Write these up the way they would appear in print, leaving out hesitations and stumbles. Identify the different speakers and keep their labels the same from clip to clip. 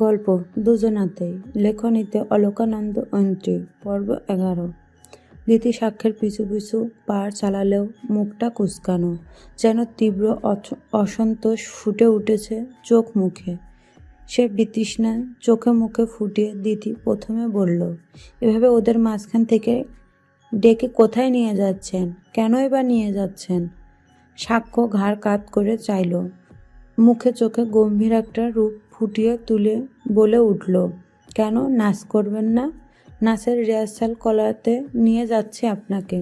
Speaker 1: গল্প দুজনাতেই। লেখনীতে অলকানন্দ এন্ট্রি পর্ব 11। দিতি সাক্ষ্যের পিছু পিছু পার চালালেও মুখটা কুঁচকানো, যেন তীব্র অসন্তোষ ফুটে উঠেছে চোখ মুখে। সে বিতৃষ্ণা চোখে মুখে ফুটিয়ে দিতি প্রথমে বলল, এভাবে ওদের মাঝখান থেকে ডেকে কোথায় নিয়ে যাচ্ছেন? কেনই বা নিয়ে যাচ্ছেন? সাক্ষ্য ঘাড় কাত করে চাইল। মুখে চোখে গম্ভীর একটা রূপ ফুটিয়ে তুলে বলে উঠল, কেন নাচ করবেন না? নাচের রিহার্সাল করাতে নিয়ে যাচ্ছে আপনাকে।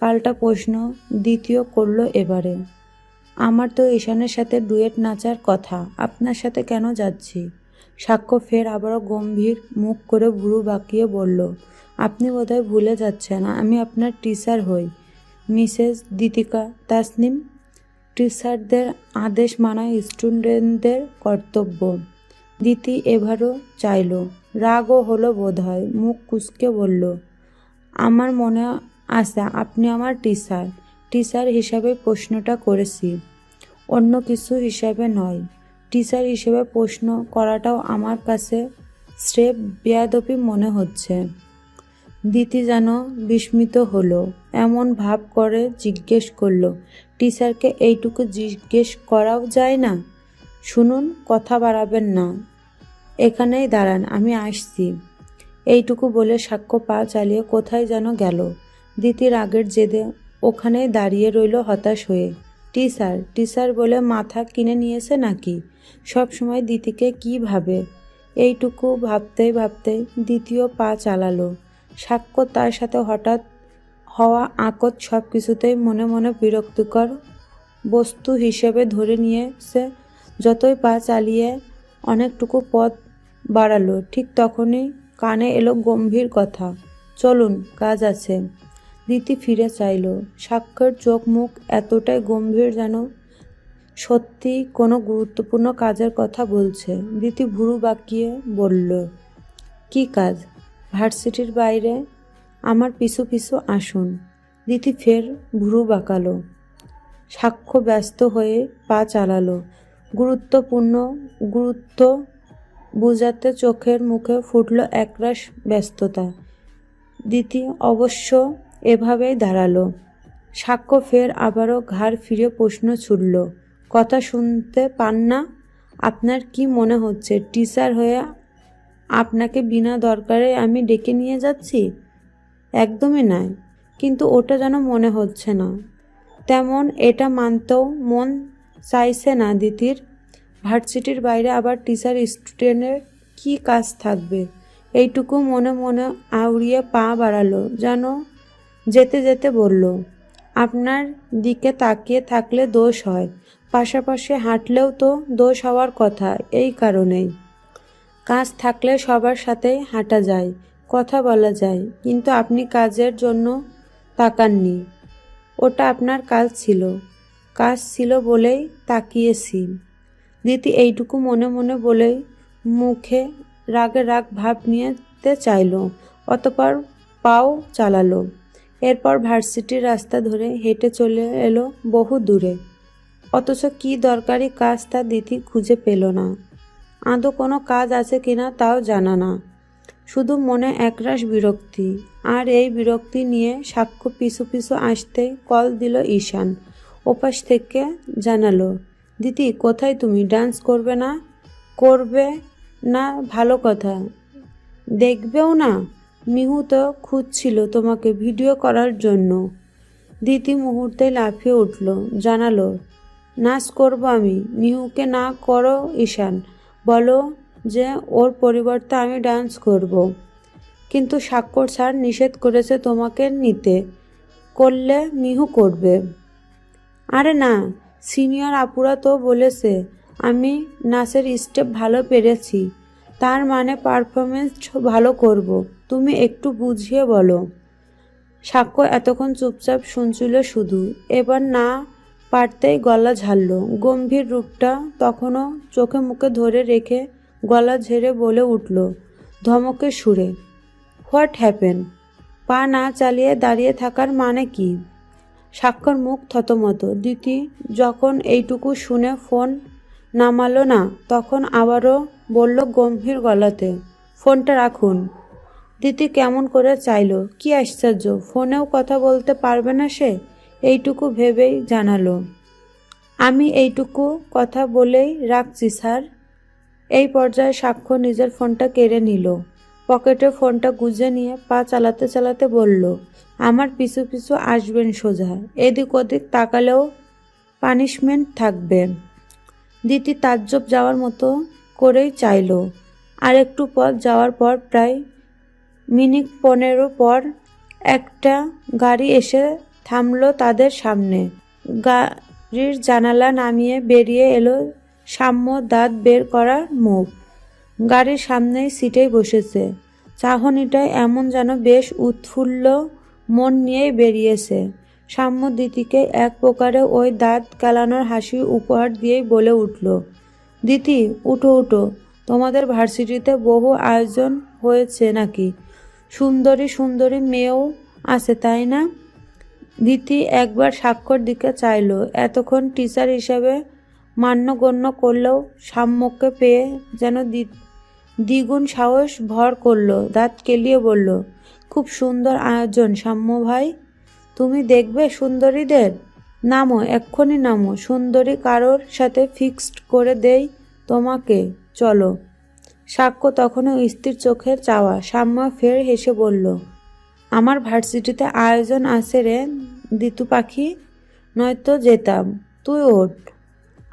Speaker 1: পাল্টা প্রশ্ন দ্বিতীয় করলো এবারে। আমার তো ঈশানের সাথে ডুয়েট নাচার কথা, আপনার সাথে কেন যাচ্ছি? সাক্ষ্য ফের আবারও গম্ভীর মুখ করে ভুরু বাঁকিয়ে বলল, আপনি বোধহয় ভুলে যাচ্ছেন আমি আপনার টিচার হই, মিসেস দীতিকা তাসনিম। টিচারদের আদেশ মানা স্টুডেন্টদের কর্তব্য। দিতি এবারও চাইল, রাগও হলো বোধহয়, মুখ কুঁচকে বলল, আমার মনে আছে আপনি আমার টিচার হিসাবে প্রশ্নটা করেছি, অন্য কিছু হিসাবে নয়। টিচার হিসেবে প্রশ্ন করাটাও আমার কাছে স্রেফ বেয়াদবি মনে হচ্ছে। দিতি যেন বিস্মিত হলো, এমন ভাব করে জিজ্ঞেস করলো, টিচারকে এইটুকু জিজ্ঞেস করাও যায় না? শুনুন, কথা বাড়াবেন না, এখানেই দাঁড়ান, আমি আসছি। এইটুকু বলে সাক্ষ্য পা চালিয়ে কোথায় যেন গেল। দিতির আগের জেদে ওখানেই দাঁড়িয়ে রইল হতাশ হয়ে। টিচার বলে মাথা কিনে নিয়েছে নাকি? সব সময় দিতিকে কি ভাবে? এইটুকু ভাবতেই ভাবতেই দ্বিতীয় পা চালালো। সাক্ষ্য তার সাথে হঠাৎ হওয়া আকত সব কিছুতেই মনে মনে বিরক্তিকর বস্তু হিসেবে ধরে নিয়েছে। যতই পা চালিয়ে অনেকটুকু পথ বাড়ালো, ঠিক তখনই কানে এলো গম্ভীর কথা, চলুন, কাজ আছে। দিতি ফিরে চাইল। সাক্ষ্যের চোখ মুখ এতটাই গম্ভীর যেন সত্যি কোনো গুরুত্বপূর্ণ কাজের কথা বলছে। দিতি ভুরু বাঁকিয়ে বলল, কি কাজ? ভার্সিটির বাইরে, আমার পিছু পিছু আসুন। দিতি ফের ভুরু বাঁকালো। সাক্ষ্য ব্যস্ত হয়ে পা চালালো। গুরুত্ব বুঝাতে চোখের মুখে ফুটল একরাশ ব্যস্ততা। দিতি অবশ্য এভাবেই দাঁড়ালো। সাক্ষ্য ফের আবারও ঘাড় ফিরে প্রশ্ন ছুড়ল, কথা শুনতে পান না? আপনার কি মনে হচ্ছে টিচার হয়ে আপনাকে বিনা দরকারে আমি ডেকে নিয়ে যাচ্ছি? একদমই নয়, কিন্তু ওটা যেন মনে হচ্ছে না। তেমন এটা মানতেও মন চাইছে না দিতির। ভার্সিটির বাইরে আবার টিচার স্টুডেন্টের কি কাজ থাকবে? এইটুকু মনে মনে আউড়িয়ে পা বাড়ালো, যেন যেতে যেতে বলল, আপনার দিকে তাকিয়ে থাকলে দোষ হয়, পাশাপাশি হাঁটলেও তো দোষ হওয়ার কথা। এই কারণেই কাজ থাকলে সবার সাথেই হাঁটা যায়, কথা বলা যায়, কিন্তু আপনি কাজের জন্য তাকাননি। ওটা আপনার কাজ ছিল বলেই তাকিয়েছি। দিতি এইটুকু মনে মনে বলেই মুখে রাগে রাগ ভাব নিতে চাইল, অতঃপর পাও চালালো। এরপর ভার্সিটির রাস্তা ধরে হেঁটে চলে এলো বহু দূরে। অথচ কি দরকারি কাজ তা দিতি খুঁজে পেল না। আদৌ কোনো কাজ আছে কিনা তাও জানা না। শুধু মনে একরাশ বিরক্তি। আর এই বিরক্তি নিয়ে সাক্ষ্য পিছু পিছু আসতেই কল দিল ঈশান। ওপাশ থেকে জানালো, দিতি কোথায় তুমি? ডান্স করবে না? করবে না ভালো কথা, দেখবেও না? মিহু তো খুঁজছিল তোমাকে ভিডিও করার জন্য। দিতি মুহূর্তে লাফিয়ে উঠল, জানালো, নাচ করব আমি? মিহুকে না করো ঈশান, বলো যে ওর পরিবর্তে আমি ডান্স করব। কিন্তু সাক্ষর স্যার নিষেধ করেছে তোমাকে নিতে, করলে মিহু করবে। আরে না, সিনিয়র আপুরা তো বলেছে আমি নাচের স্টেপ ভালো পেরেছি, তার মানে পারফরমেন্স ভালো করব। তুমি একটু বুঝিয়ে বলো। সাক্ষ্য এতক্ষণ চুপচাপ শুনছিল শুধু, এবার না পারতেই গলা ঝাড়ল। গম্ভীর রূপটা তখনও চোখে মুখে ধরে রেখে গলা ঝেড়ে বলে উঠল ধমকের সুরে, হোয়াট হ্যাপেন? পা না চালিয়ে দাঁড়িয়ে থাকার মানে কি? সাক্ষর মুখ থতমত। দিতি যখন এইটুকু শুনে ফোন নামালো না, তখন আবারও বলল গম্ভীর গলাতে, ফোনটা রাখুন। দিতি কেমন করে চাইল, কি আশ্চর্য, ফোনেও কথা বলতে পারবে না সে, এইটুকু ভেবেই জানালো, আমি এইটুকু কথা বলেই রাখছি স্যার। এই পর্যায়ে সাক্ষ্য নিজের ফোনটা কেড়ে নিল, পকেটে ফোনটা গুজে নিয়ে পা চালাতে চালাতে বলল, আমার পিছু পিছু আসবেন সোজা, এদিক ওদিক তাকালেও পানিশমেন্ট থাকবে। দিতি তাজ্জব যাওয়ার মতো করেই চাইল। আর একটু পথ যাওয়ার পর প্রায় মিনিট 15 পর একটা গাড়ি এসে থামলো তাদের সামনে। গাড়ির জানালা নামিয়ে বেরিয়ে এলো সাম্য, দাঁত বের করা মুখ। গাড়ির সামনেই সিটেই বসেছে। চাহনিটায় এমন যেন বেশ উৎফুল্ল মন নিয়েই বেরিয়েছে। সাম্য দিতিকে এক প্রকারে ওই দাঁত কেলানোর হাসি উপহার দিয়েই বলে উঠল, দিতি উঠো উঠো, তোমাদের ভার্সিটিতে বহু আয়োজন হয়েছে নাকি? সুন্দরী সুন্দরী মেয়েও আছে তাই না? দিতি একবার সাক্ষ্যর দিকে চাইল। এতক্ষণ টিচার হিসেবে মান্যগণ্য করলেও সাম্যকে পেয়ে যেন দ্বিগুণ সাহস ভর করল। দাঁত কেলিয়ে বলল, খুব সুন্দর আয়োজন সাম্য ভাই, তুমি দেখবে সুন্দরীদের? নামো, এক্ষুনি নামো, সুন্দরী কারোর সাথে ফিক্সড করে দেই তোমাকে, চলো। সাক্ষ্য তখনও স্থির চোখে চাওয়া। সাম্য ফের হেসে বলল, আমার ভার্সিটিতে আয়োজন আছে রে দিতু পাখি, নয়তো যেতাম। তুই ওঠ,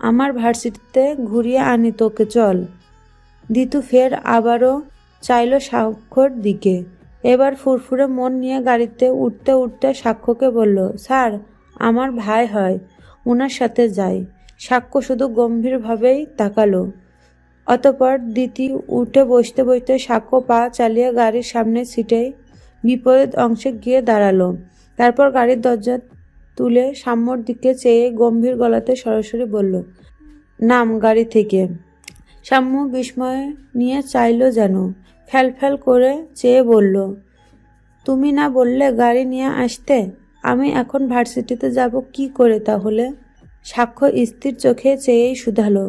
Speaker 1: আমার ভার্সিটিতে ঘুরিয়ে আনি তোকে, চল। দিতু ফের আবারও চাইল সাক্ষ্যর দিকে। এবার ফুরফুরে মন নিয়ে গাড়িতে উঠতে উঠতে সাক্ষ্যকে বলল, স্যার আমার ভাই হয়, ওনার সাথে যাই। সাক্ষ্য শুধু গম্ভীরভাবেই তাকালো। অতঃপর দিতি উঠে বসতে বসতে সাক্ষ্য পা চালিয়ে গাড়ির সামনের সিটেই বিপরীত অংশে গিয়ে দাঁড়ালো। তারপর গাড়ির দরজা তুলে সাম্যর দিকে চেয়ে গম্ভীর গলাতে সরাসরি বলল, নাম গাড়ি থেকে। সাম্য বিস্ময় নিয়ে চাইল যেন, ফ্যাল করে চেয়ে বলল, তুমি না বললে গাড়ি নিয়ে আসতে? আমি এখন ভার্সিটিতে যাব কি করে তাহলে? সাক্ষ্য স্থির চোখে চেয়েই শুধালো,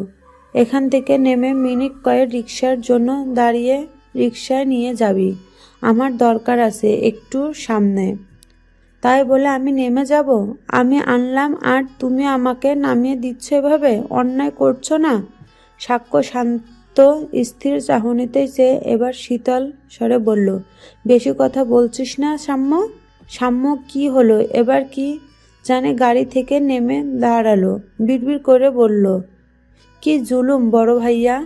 Speaker 1: এখান থেকে নেমে মিনিট কয়েক রিক্সার জন্য দাঁড়িয়ে রিক্সায় নিয়ে যাবি, আমার দরকার আছে একটু সামনে। তাই বলে আমি নেমে যাব? আমি আনলাম আর তুমি আমাকে নামিয়ে দিচ্ছ এভাবে, অন্যায় করছো না? সাক্ষ্য শান্ত স্থির চাহনিতেই চেয়ে এবার শীতল স্বরে বলল, বেশি কথা বলছিস না সাম্য? সাম্য কি হলো এবার? কি জানে গাড়ি থেকে নেমে দাঁড়ালো, বিড়বিড় করে বলল, কি জুলুম বড় ভাইয়া,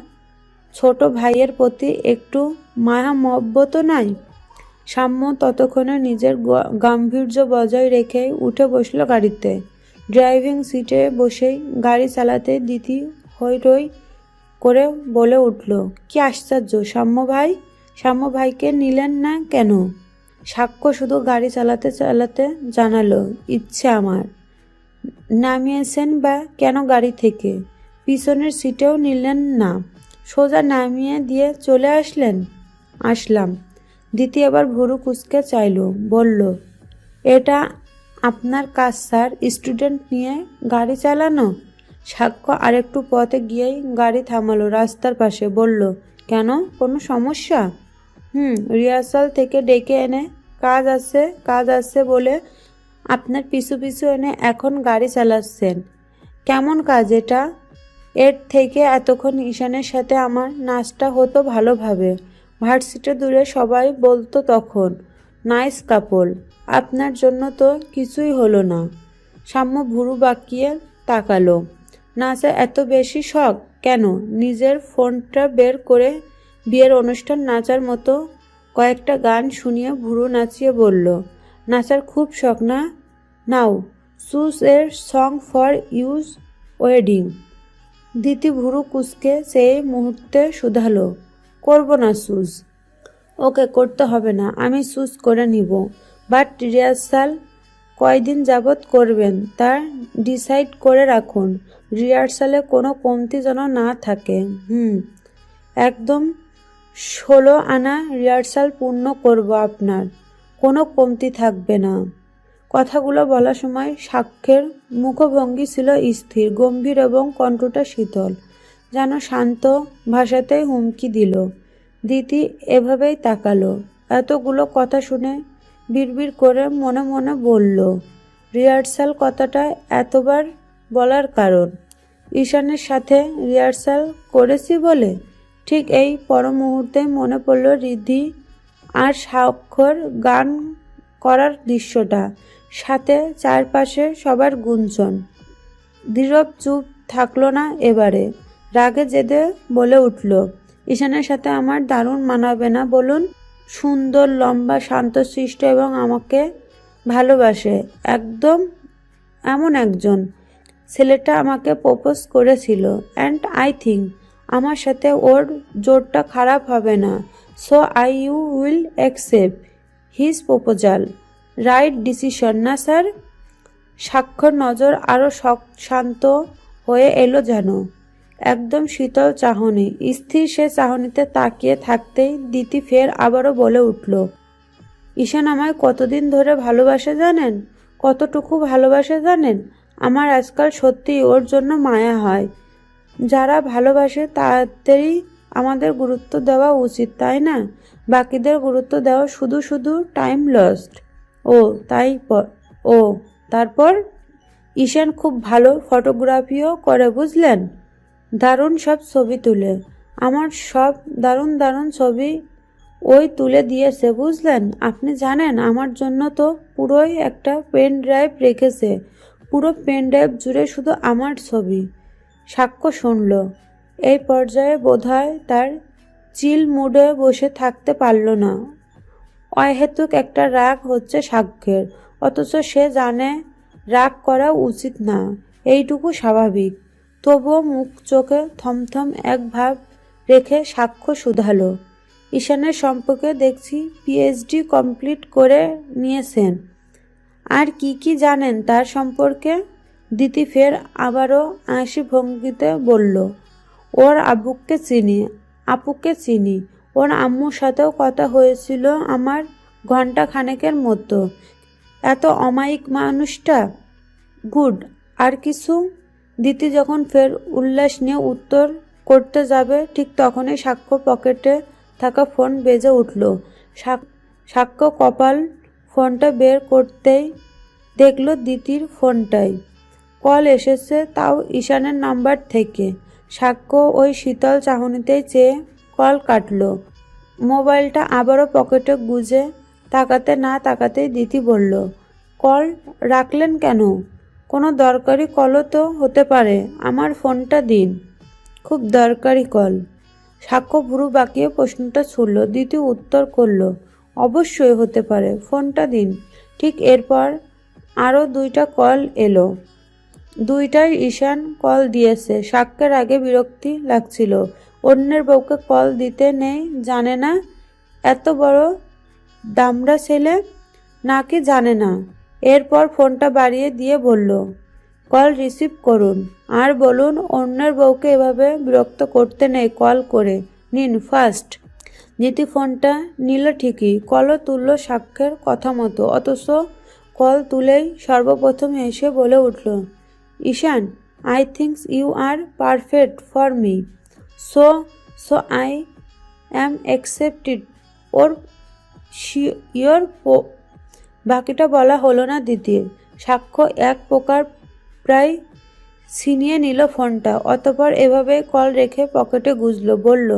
Speaker 1: ছোট ভাইয়ের প্রতি একটু মায়া মহব্বত নাই? সাম্য ততক্ষণে নিজের গাম্ভীর্য বজায় রেখে উঠে বসল গাড়িতে। ড্রাইভিং সিটে বসেই গাড়ি চালাতে দিতি হৈ রই করে বলে উঠল, কি আশ্চর্য সাম্য ভাই, সাম্য ভাইকে নিলেন না কেন? সাক্ষ্য শুধু গাড়ি চালাতে চালাতে জানালো, ইচ্ছে আমার। নামিয়েছেন বা কেন গাড়ি থেকে? পিছনের সিটেও নিলেন না, সোজা নামিয়ে দিয়ে চলে আসলেন? আসলাম। দিতি আবার ভুরু কুঁচকে চাইল, বলল, এটা আপনার কাজ স্যার, স্টুডেন্ট নিয়ে গাড়ি চালানো? সাক্ষ্য আরেকটু পথে গিয়েই গাড়ি থামালো রাস্তার পাশে, বলল, কেন, কোনো সমস্যা? রিহার্সাল থেকে ডেকে এনে কাজ আছে বলে আপনার পিছু পিছু এনে এখন গাড়ি চালাচ্ছেন। কেমন কাজ এটা? এর থেকে এতক্ষণ ঈশানের সাথে আমার নাচটা হতো ভালোভাবে, ভার্সিটি দূরে সবাই বলতো তখন, নাইস কাপল। আপনার জন্য তো কিছুই হলো না। সাম্য ভুরু বাঁকিয়ে তাকালো। নাচে এত বেশি শখ কেন? নিজের ফোনটা বের করে বিয়ের অনুষ্ঠান নাচার মতো কয়েকটা গান শুনিয়ে ভুরু নাচিয়ে বলল, নাচার খুব শখ না? Now choose a song for your wedding. Diti ভুরু কুঁচকে সেই মুহূর্তে শুধালো, করব না চুজ? ওকে, করতে হবে না, আমি চুজ করে নিব, বাট রিহার্সাল কয়দিন যাবৎ করবেন তা ডিসাইড করে রাখুন। রিহার্সালে কোনো কমতি যেন না থাকে। একদম 16 আনা রিহার্সাল পূর্ণ করব, আপনার কোনো কমতি থাকবে না। কথাগুলো বলার সময় সাক্ষ্যের মুখভঙ্গি ছিল স্থির, গম্ভীর এবং কণ্ঠটা শীতল। যেন শান্ত ভাষাতেই হুমকি দিল। দিতি এভাবেই তাকালো। এতগুলো কথা শুনে বিড়বিড় করে মনে মনে বলল, রিহার্সাল কথাটা এতবার বলার কারণ ঈশানের সাথে রিহার্সাল করেছি বলে। ঠিক এই পর মুহূর্তে মনে পড়ল রিদ্ধি আর স্বাক্ষর গান করার দৃশ্যটা, সাথে চারপাশে সবার গুঞ্জন। নীরব চুপ থাকলো না এবারে, রাগে জেদে বলে উঠল, ঈশানের সাথে আমার দারুণ মানাবে না বলুন? সুন্দর, লম্বা, শান্তশিষ্ট এবং আমাকে ভালোবাসে একদম এমন একজন ছেলেটা আমাকে প্রপোজ করেছিল, অ্যান্ড আই থিঙ্ক আমার সাথে ওর জোরটা খারাপ হবে না। So I U will accept his proposal. Right decision না স্যার? স্বাক্ষর নজর আরও শান্ত হয়ে এলো যেন, একদম শীতল চাহনি। স্থির সে চাহনিতে তাকিয়ে থাকতেই দিতি ফের আবারও বলে উঠল, ঈশান আমায় কতদিন ধরে ভালোবাসে জানেন? কতটুকু ভালোবাসে জানেন? আমার আজকাল সত্যিই ওর জন্য মায়া হয়। যারা ভালোবাসে তাদেরই আমাদের গুরুত্ব দেওয়া উচিত, তাই না? বাকিদের গুরুত্ব দেওয়া শুধু শুধু টাইম লস্ট। ও ও তারপর ঈশান খুব ভালো ফটোগ্রাফিও করে বুঝলেন, দারুণ সব ছবি তুলে। আমার সব দারুণ দারুণ ছবি ওই তুলে দিয়েছে বুঝলেন। আপনি জানেন আমার জন্য তো পুরোই একটা পেন ড্রাইভ রেখেছে, পুরো পেন ড্রাইভ জুড়ে শুধু আমার ছবি। সাক্ষ্য শুনল। এই পর্যায়ে বোধহয় তার চিল মুডে বসে থাকতে পারল না। অহেতুক একটা রাগ হচ্ছে সাক্ষ্যের, অথচ সে জানে রাগ করা উচিত না, এইটুকু স্বাভাবিক। তবুও মুখ চোখে থমথম এক ভাব রেখে সাক্ষ্য শুধালো, ঈশানের সম্পর্কে দেখছি পিএইচডি কমপ্লিট করে নিয়েছেন, আর কি কি জানেন তার সম্পর্কে? দিতি ফের আবারও হাসি ভঙ্গিতে বলল, ওর আপুকে চিনি, ওর আম্মুর সাথেও কথা হয়েছিল আমার ঘন্টা খানেকের মতো। এত অমায়িক মানুষটা। গুড, আর কিছু? দিতি যখন ফের উল্লাস নিয়ে উত্তর করতে যাবে ঠিক তখনই সাক্ষ্য পকেটে থাকা ফোন বেজে উঠল। সাক্ষ্য কপাল ফোনটা বের করতেই দেখল দিতির ফোনটাই কল এসেছে, তাও ঈশানের নাম্বার থেকে। সাক্ষ্য ওই শীতল চাহনিতেই চেয়ে কল কাটল। মোবাইলটা আবারও পকেটে গুজে তাকাতে না তাকাতেই দিতি বলল, কল রাখলেন কেন? কোনো দরকারি কলও তো হতে পারে, আমার ফোনটা দিন। খুব দরকারি কল? সাক্ষ্য ভুরু বাঁকিয়ে প্রশ্নটা ছুড়ল। দিতি উত্তর করল, অবশ্যই হতে পারে, ফোনটা দিন। ঠিক এরপর আরও দুইটা কল এলো। দুইটাই ঈশান কল দিয়েছে। সাক্ষ্যের আগে বিরক্তি লাগছিল, অন্যের বউকে কল দিতে নেই জানে না, এত বড় দামড়া ছেলে নাকি জানে না। এরপর ফোনটা বাড়িয়ে দিয়ে বলল, কল রিসিভ করুন আর বলুন অন্যের বউকে এভাবে বিরক্ত করতে নেই, কল করে নিন ফার্স্ট। দিতি ফোনটা নিল ঠিকই, কলও তুলল সাক্ষ্যের কথা মতো, অথচ কল তুলেই সর্বপ্রথম এসে বলে উঠল, Ishan, I think you are perfect for me, so I am accepted or your. বাকিটা বলা হলো না দিদির। সাক্ষ্য এক প্রকার প্রায় ছিনিয়ে নিল ফোনটা, অতঃপর এভাবে কল রেখে পকেটে গুজল। বলল,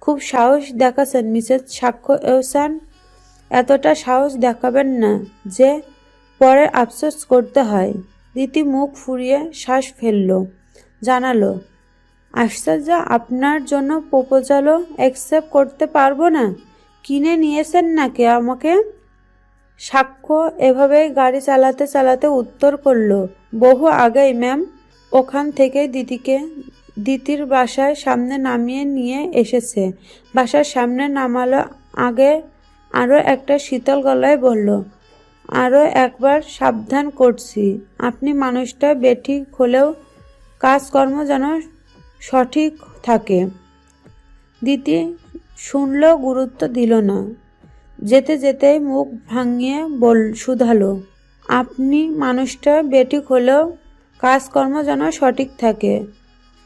Speaker 1: খুব সাহস দেখাচ্ছেন মিসেস সাক্ষ্য এহসান, এতটা সাহস দেখাবেন না যে পরে আফসোস করতে হয়। দিতি মুখ ফুরিয়ে শ্বাস ফেলল, জানালো, আশ্চর্য, আপনার জন্য প্রপোজালও অ্যাকসেপ্ট করতে পারবো না? কিনে নিয়েছেন নাকি আমাকে? সাক্ষ্য এভাবেই গাড়ি চালাতে চালাতে উত্তর করল, বহু আগেই ম্যাম। ওখান থেকেই দিতির বাসার সামনে নামিয়ে নিয়ে এসেছে। বাসার সামনে নামালো আগে আরও একটা শীতল গলায় বলল, আরও একবার সাবধান করছি, আপনি মানুষটা বেঠিক হলেও কাজকর্ম যেন সঠিক থাকে। দিতি শুনল, গুরুত্ব দিল না। যেতে যেতেই মুখ ভাঙিয়ে শুধালো, আপনি মানুষটা বেঠিক হলেও কাজকর্ম যেন সঠিক থাকে,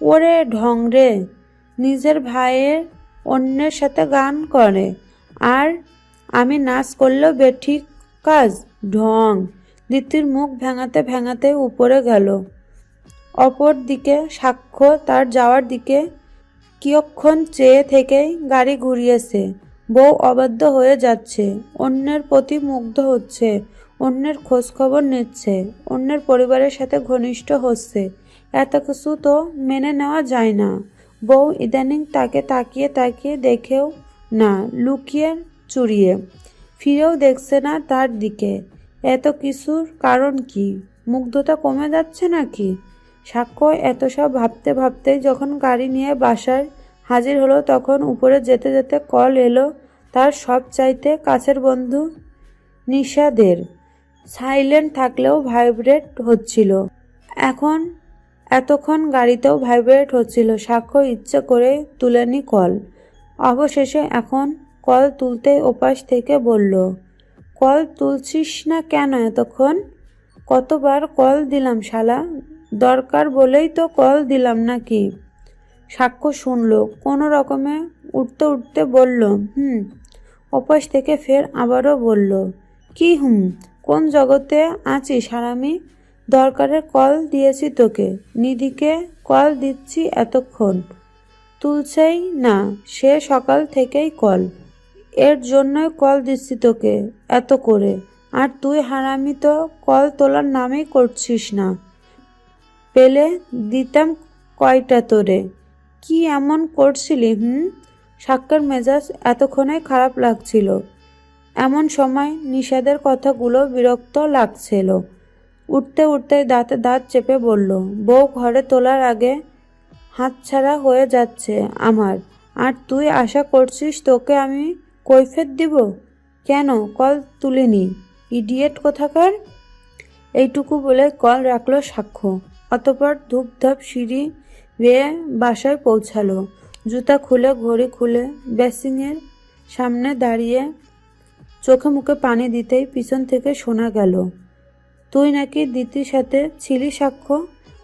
Speaker 1: ওরে ঢং রে, নিজের ভাইয়ের অন্যের সাথে গান করে, আর আমি নাচ করলেও বেঠিক কাজ, ঢং। দিতির মুখ ভেঙাতে ভেঙাতে উপরে গেল। অপর দিকে সাক্ষ্য তার যাওয়ার দিকে কিয়ক্ষণ চেয়ে থেকেই গাড়ি ঘুরিয়েছে। বউ অবাধ্য হয়ে যাচ্ছে, অন্যের প্রতি মুগ্ধ হচ্ছে, অন্যের খোঁজ খবর নিচ্ছে, অন্যের পরিবারের সাথে ঘনিষ্ঠ হচ্ছে। এত কিছু তো মেনে নেওয়া যায় না। বউ ইদানিং তাকে তাকিয়ে তাকিয়ে দেখেও না, লুকিয়ে চুরিয়ে ফিরেও দেখছে না তার দিকে। এত কিছুর কারণ কি? মুগ্ধতা কমে যাচ্ছে নাকি? সাক্ষ্য এত সব ভাবতে ভাবতেই যখন গাড়ি নিয়ে বাসায় হাজির হলো, তখন উপরে যেতে যেতে কল এলো তার সব চাইতে কাছের বন্ধু নিশাদের। সাইলেন্ট থাকলেও ভাইব্রেট হচ্ছিল। এতক্ষণ গাড়িতেও ভাইব্রেট হচ্ছিল। সাক্ষ্য ইচ্ছে করে তুলেনি কল। অবশেষে এখন কল তুলতেই ওপাশ থেকে বলল, কল তুলছিস না কেন এতক্ষণ? কতবার কল দিলাম শালা, দরকার বলেই তো কল দিলাম নাকি? সাক্ষ্য শুনল, কোনো রকমে উঠতে উঠতে বলল, ওপাশ থেকে ফের আবারও বলল, কি কোন জগতে আছিস হারামি? দরকারে কল দিয়েছি তোকে, নিধিকে কল দিচ্ছি এতক্ষণ, তুলছেই না, সে সকাল থেকেই কল, এর জন্যই কল দিচ্ছি তোকে এত করে, আর তুই হারামি তো কল তোলার নামেই করছিস না। পেলে দিতাম কয়টা তোরে। কি এমন করছিলি? সাক্ষ্যের মেজাজ এতক্ষণে খারাপ লাগছিল। এমন সময় নিষাদের কথাগুলো বিরক্ত লাগছিল। উঠতে উঠতে দাঁতে দাঁত চেপে বলল, বউ ঘরে তোলার আগে হাতছাড়া হয়ে যাচ্ছে আমার, আর তুই আশা করছিস তোকে আমি কৈফিয়ত দিব? কেন কল তুলিনি, ইডিয়েট কোথাকার? এইটুকু বলে কল রাখল সাক্ষ্য। অতঃপর ধূপধাপ সিঁড়ি বেয়ে বাসায় পৌঁছালো। জুতা খুলে ঘড়ি খুলে বেসিংয়ের সামনে দাঁড়িয়ে চোখে মুখে পানি দিতেই পিছন থেকে শোনা গেল, তুই নাকি দিতির সাথে ছিলি সাক্ষ্য?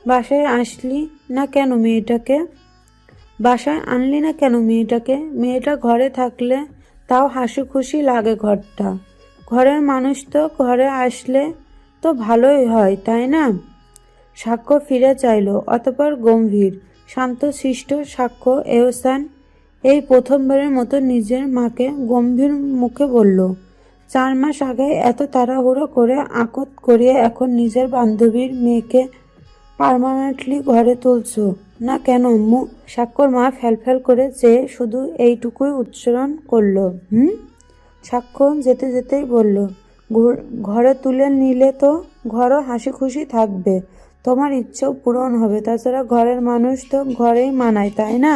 Speaker 1: বাসায় আসলি না কেন মেয়েটাকে? বাসায় আনলি না কেন মেয়েটাকে? মেয়েটা ঘরে থাকলে তাও হাসি খুশি লাগে ঘরটা। ঘরের মানুষ তো ঘরে আসলে তো ভালোই হয়, তাই না? সাক্ষ্য ফিরে চাইল। অতঃপর গম্ভীর শান্তশিষ্ট সাক্ষ্য এহসান এই প্রথমবারের মতো নিজের মাকে গম্ভীর মুখে বলল, 4 মাস আগে এত তাড়াহুড়ো করে আকত করিয়ে এখন নিজের বান্ধবীর মেয়েকে পার্মানেন্টলি ঘরে তুলছো না কেন আম্মু? সাক্ষ্যর মা ফ্যালফ্যাল করে চেয়ে শুধু এইটুকুই উচ্চারণ করল, সাক্ষ্য যেতে যেতেই বলল, ঘরে তুলে নিলে তো ঘরও হাসি খুশি থাকবে, তোমার ইচ্ছেও পূরণ হবে, তাছাড়া ঘরের মানুষ তো ঘরেই মানায়, তাই না?